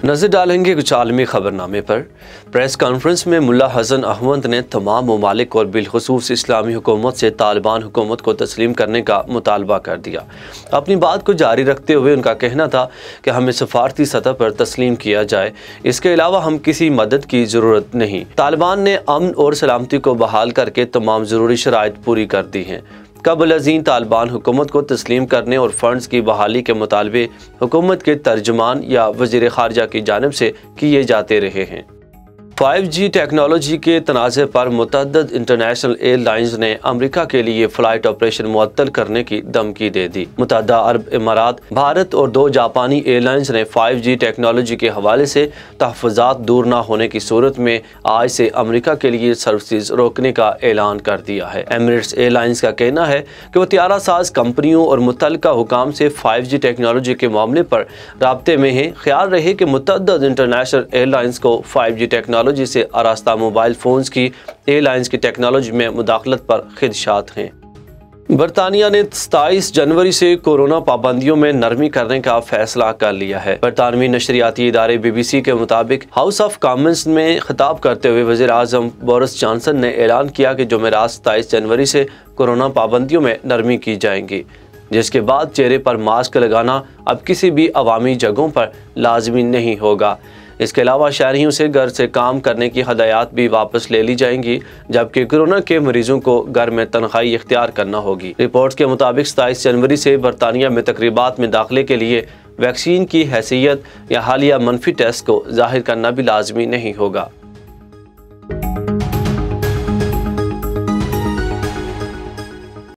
नजर डालेंगे कुछ आलमी खबरनामे पर। प्रेस कॉन्फ्रेंस में मुल्ला हसन अहमद ने तमाम ममालिक और बिलखुसूस इस्लामी हुकूमत से तालिबान हुकूमत को तस्लीम करने का मुतालबा कर दिया। अपनी बात को जारी रखते हुए उनका कहना था कि हमें सफारती सतह पर तस्लीम किया जाए, इसके अलावा हम किसी मदद की ज़रूरत नहीं। तालिबान ने अमन और सलामती को बहाल करके तमाम ज़रूरी शराइत पूरी कर दी हैं। कबल अज़ीं तालिबान हुकूमत को तस्लीम करने और फंड्स की बहाली के मुतालबे हुकूमत के तर्जुमान या वज़ीर ख़ारजा की जानिब से किए जाते रहे हैं। 5G टेक्नोलॉजी के तनाज़े पर मुतअद्दिद इंटरनेशनल एयरलाइंस ने अमेरिका के लिए फ़्लाइट ऑपरेशन मुअत्तल करने की धमकी दे दी। मुत्तहदा अरब इमारात, भारत और 2 जापानी एयरलाइंस ने 5G टेक्नोलॉजी के हवाले से तहफ़्फ़ुज़ात दूर न होने की सूरत में आज से अमेरिका के लिए सर्विसेज रोकने का ऐलान कर दिया है। एमिरेट्स एयरलाइंस का कहना है कि वह तियारा साज कंपनियों और मुतल्लिका हुकाम से 5G टेक्नोलॉजी के मामले पर राब्ते में है। ख्याल रहे कि मुतअद्दिद इंटरनेशनल एयरलाइंस को 5G टेक्नोलॉजी से आरास्ता मोबाइल फ़ोन्स की एयरलाइंस की टेक्नोलॉजी में मुदाखलत पर खिदशात हैं। बरतानिया ने 27 जनवरी से कोरोना पाबंदियों में नरमी करने का फैसला कर लिया है। बरतानवी नशरियाती इदारे BBC के मुताबिक हाउस ऑफ कॉमन्स में खिताब करते हुए वज़ीर आज़म बोरिस जॉनसन ने ऐलान किया कि जुमेरात 27 जनवरी से कोरोना पाबंदियों में नरमी की जाएंगी, जिसके बाद चेहरे पर मास्क लगाना अब किसी भी अवामी जगहों पर लाजमी नहीं होगा। इसके अलावा शहरियों से घर से काम करने की हदायत भी वापस ले ली जाएंगी, जबकि कोरोना के मरीजों को घर में तनख्वाही इख्तियार करना होगी। रिपोर्ट्स के मुताबिक 27 जनवरी से बरतानिया में तकरीबात में दाखिले के लिए वैक्सीन की हैसियत या हालिया मनफी टेस्ट को जाहिर करना भी लाजमी नहीं होगा।